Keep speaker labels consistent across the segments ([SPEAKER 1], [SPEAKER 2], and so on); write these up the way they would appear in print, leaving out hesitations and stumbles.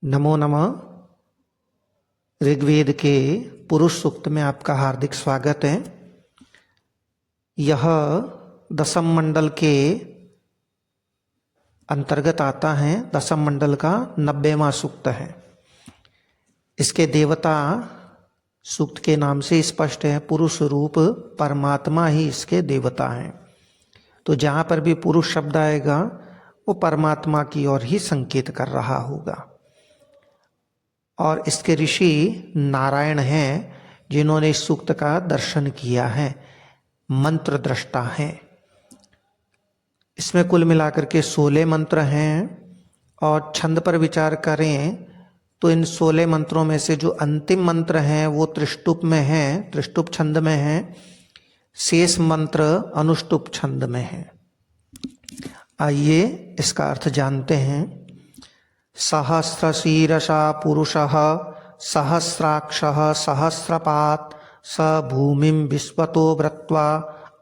[SPEAKER 1] नमो नमः। ऋग्वेद के पुरुष सूक्त में आपका हार्दिक स्वागत है। यह दशम मंडल के अंतर्गत आता है। दशम मंडल का 90वां सूक्त है। इसके देवता सूक्त के नाम से स्पष्ट है, पुरुष रूप परमात्मा ही इसके देवता हैं। तो जहाँ पर भी पुरुष शब्द आएगा वो परमात्मा की ओर ही संकेत कर रहा होगा। और इसके ऋषि नारायण हैं जिन्होंने इस सूक्त का दर्शन किया है, मंत्र दृष्टा हैं। इसमें कुल मिलाकर के 16 मंत्र हैं और छंद पर विचार करें तो इन 16 मंत्रों में से जो अंतिम मंत्र हैं वो त्रिष्टुप में हैं, त्रिष्टुप छंद में हैं। शेष मंत्र अनुष्टुप छंद में हैं। आइए इसका अर्थ जानते हैं। सहस्रशीर्षा पुरुषः सहस्राक्षः सहस्रपात् स भूमिं विश्वतो वृत्वा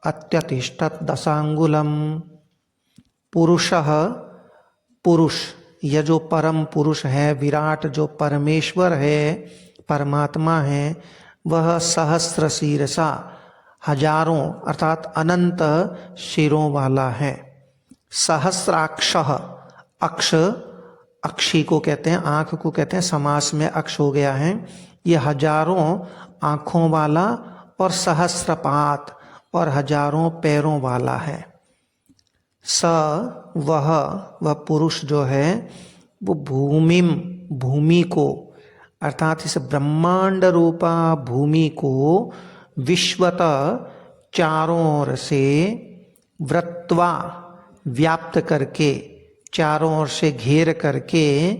[SPEAKER 1] अत्यतिष्ठत् दशांगुलम्। पुरुषः, पुरुष, यह जो परम पुरुष है, विराट जो परमेश्वर है, परमात्मा है, वह सहस्र शीर्षा, हजारों अर्थात अनंत शिरों वाला है। सहस्राक्षः, अक्ष अक्षी को कहते हैं, आंख को कहते हैं, समास में अक्ष हो गया है। ये हजारों आंखों वाला और सहस्रपात और हजारों पैरों वाला है। स वह पुरुष जो है वो भूमिम, भूमि को अर्थात इस ब्रह्मांड रूपा भूमि को विश्वत चारों ओर से वृत्वा व्याप्त करके, चारों ओर से घेर करके,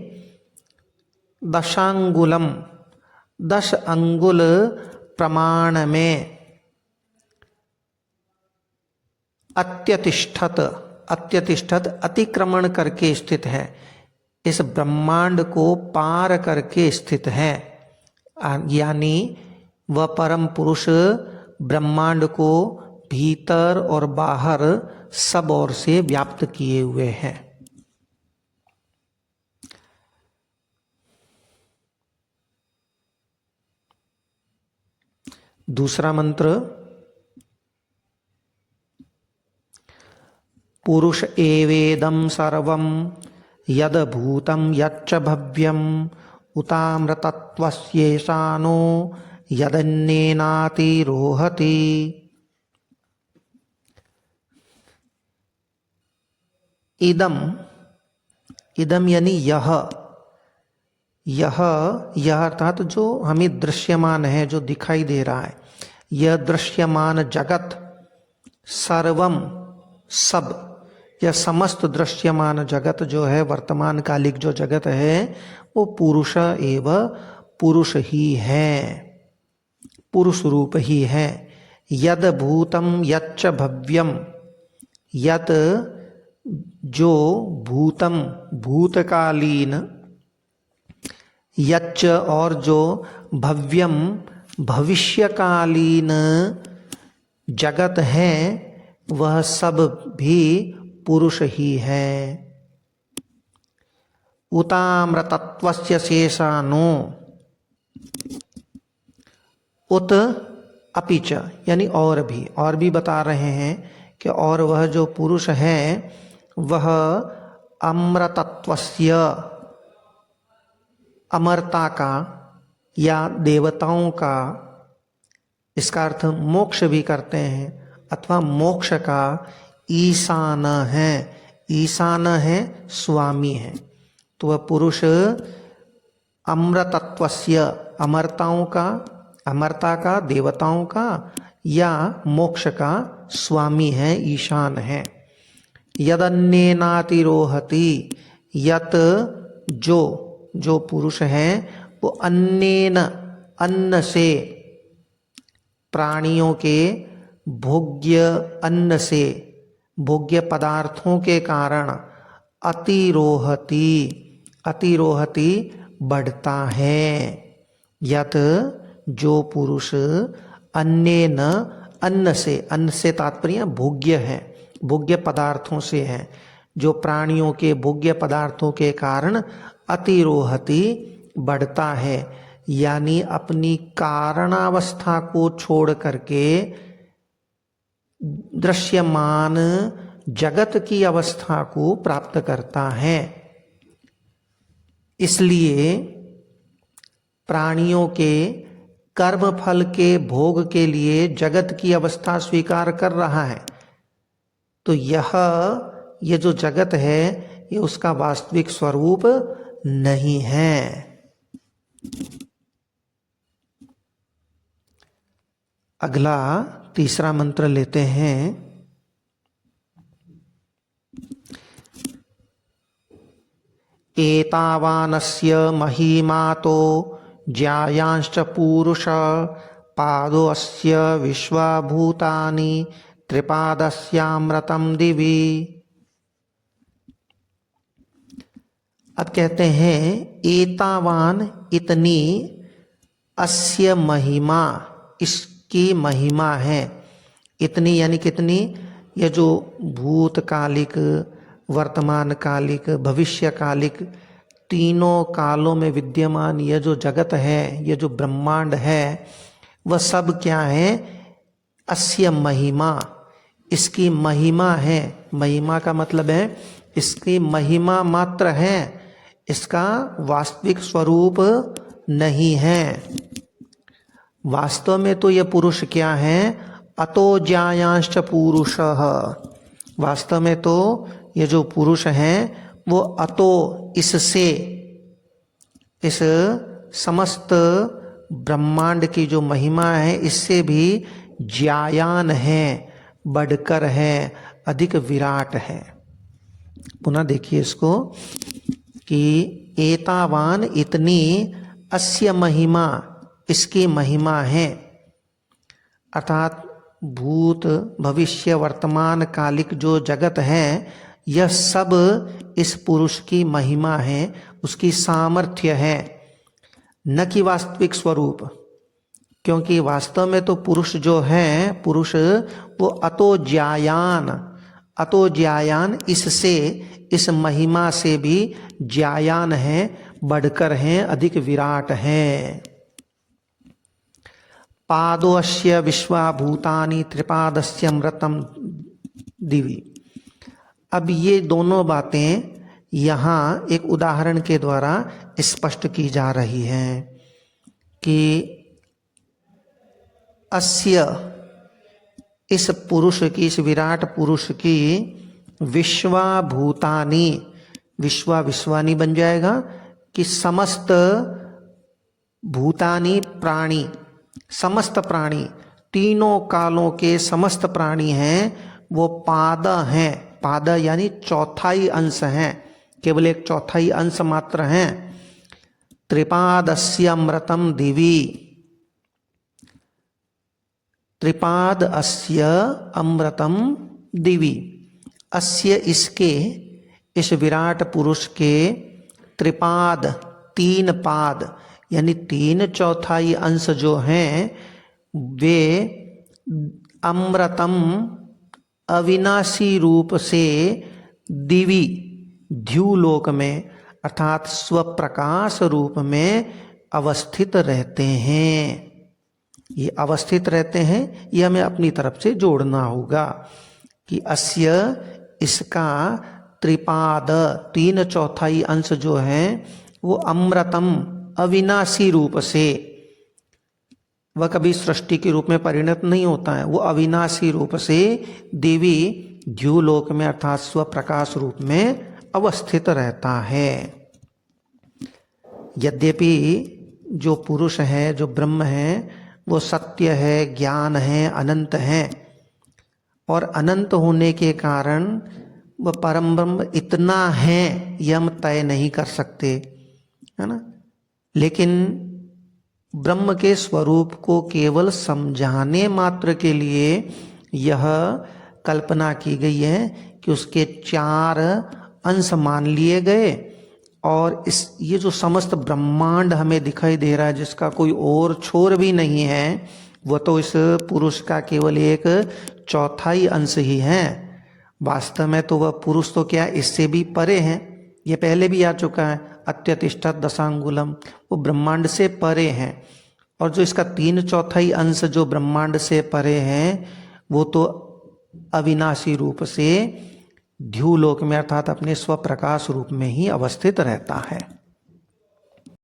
[SPEAKER 1] दशांगुलम 10 अंगुल प्रमाण में अत्यतिष्ठत, अत्यतिष्ठत अतिक्रमण करके स्थित है। इस ब्रह्मांड को पार करके स्थित है। यानी वह परम पुरुष ब्रह्मांड को भीतर और बाहर सब ओर से व्याप्त किए हुए हैं। दूसरा मंत्र, पुरुष एवेदं सर्वं यद भूतं यच्च भव्यं उतामृतत्वस्येषानो यदन्येनातिरोहति। इदम, इदम यानी यह, यह अर्थात जो हमें दृश्यमान है, जो दिखाई दे रहा है, यह दृश्यमान जगत, सर्वम सब, यह समस्त दृश्यमान जगत जो है, वर्तमान कालिक जो जगत है, वो पुरुष एव पुरुष ही है, पुरुष रूप ही है। यद भूतम यच्च भव्यम, यद जो भूतम भूतकालीन, यच्च और जो भव्यम भविष्यकालीन जगत है, वह सब भी पुरुष ही है। उतामृतत्वस्य शेषानो, उत अपिच यानी और भी बता रहे हैं कि और वह जो पुरुष है वह अमृतत्वस्य, अमरता का या देवताओं का, इसका अर्थ मोक्ष भी करते हैं, अथवा मोक्ष का ईशान है। ईशान है, स्वामी है। तो वह पुरुष अमृतत्वस्य, अमरताओं का, अमरता का, देवताओं का या मोक्ष का स्वामी है, ईशान है। यदन्येनातिरोहति, यत जो पुरुष है वो अन्येन, अन्न से, प्राणियों के भोग्य अन्न से, भोग्य पदार्थों के कारण अतिरोहति, अतिरोहति बढ़ता है। यत जो पुरुष अन्येन, अन्न से, अन्न से तात्पर्य भोग्य है, भोग्य पदार्थों से है, जो प्राणियों के भोग्य पदार्थों के कारण अतिरोहति बढ़ता है, यानी अपनी कारणावस्था को छोड़ करके दृश्यमान जगत की अवस्था को प्राप्त करता है। इसलिए प्राणियों के कर्म फल के भोग के लिए जगत की अवस्था स्वीकार कर रहा है। तो ये जो जगत है ये उसका वास्तविक स्वरूप नहीं है। अगला तीसरा मंत्र लेते हैं। एतावानस्य महिमातो ज्यायांश्च पूरुष पादोऽस्य विश्वभूतानि त्रिपादस्यामृतं दिवि। अब कहते हैं एतावान इतनी, अस्य महिमा इसकी महिमा है। इतनी यानी कितनी? यह जो भूतकालिक, वर्तमान कालिक, भविष्य कालिक तीनों कालों में विद्यमान यह जो जगत है, यह जो ब्रह्मांड है, वह सब क्या है? अस्य महिमा, इसकी महिमा है। महिमा का मतलब है इसकी महिमा मात्र है, इसका वास्तविक स्वरूप नहीं है। वास्तव में तो यह पुरुष क्या है? अतो ज्यायांश्च पुरुषः। वास्तव में तो ये जो पुरुष है वो अतो, इससे, इस समस्त ब्रह्मांड की जो महिमा है इससे भी ज्यायान है, बढ़कर है, अधिक विराट है। पुनः देखिए इसको कि एतावान इतनी, अस्य महिमा इसकी महिमा है, अर्थात भूत भविष्य वर्तमान कालिक जो जगत है यह सब इस पुरुष की महिमा है, उसकी सामर्थ्य है, न कि वास्तविक स्वरूप। क्योंकि वास्तव में तो पुरुष जो है, पुरुष वो अतो ज्यायान, अतो ज्यायान इससे, इस महिमा से भी ज्यायान है, बढ़कर हैं, अधिक विराट हैं। पादोऽस्य विश्वभूतानि त्रिपादस्य अमृतं दिवि। अब ये दोनों बातें यहाँ एक उदाहरण के द्वारा स्पष्ट की जा रही हैं कि अस्य, इस पुरुष की, इस विराट पुरुष की, विश्वभूतानि, विश्वानी बन जाएगा कि समस्त भूतानि प्राणी, समस्त प्राणी, तीनों कालों के समस्त प्राणी हैं वो पाद हैं। पाद यानी चौथाई अंश हैं, केवल एक चौथाई अंश मात्र हैं। त्रिपादस्य अमृतम दिवि, त्रिपाद अस्य अमृतम दिवि। अस्य इसके, इस विराट पुरुष के, त्रिपाद तीन पाद यानी तीन चौथाई अंश जो हैं वे अमृतम अविनाशी रूप से दिवि, द्युलोक में अर्थात स्वप्रकाश रूप में अवस्थित रहते हैं। ये अवस्थित रहते हैं, ये हमें अपनी तरफ से जोड़ना होगा कि अस्य इसका त्रिपाद, तीन चौथाई अंश जो है वो अमृतम अविनाशी रूप से, वह कभी सृष्टि के रूप में परिणत नहीं होता है, वो अविनाशी रूप से देवी द्युलोक में अर्थात स्वप्रकाश रूप में अवस्थित रहता है। यद्यपि जो पुरुष है, जो ब्रह्म है, वो सत्य है, ज्ञान है, अनंत है, और अनंत होने के कारण वह परम ब्रह्म इतना है यह हम तय नहीं कर सकते, है ना। लेकिन ब्रह्म के स्वरूप को केवल समझाने मात्र के लिए यह कल्पना की गई है कि उसके चार अंश मान लिए गए, और ये जो समस्त ब्रह्मांड हमें दिखाई दे रहा है जिसका कोई और छोर भी नहीं है, वह तो इस पुरुष का केवल एक चौथाई अंश ही है। वास्तव में तो वह पुरुष तो क्या, इससे भी परे हैं, ये पहले भी आ चुका है। अत्यतिष्ठत दशांगुलम, वो ब्रह्मांड से परे हैं। और जो इसका 3/4 अंश जो ब्रह्मांड से परे हैं वो तो अविनाशी रूप से ध्युलोक में अर्थात अपने स्वप्रकाश रूप में ही अवस्थित रहता है।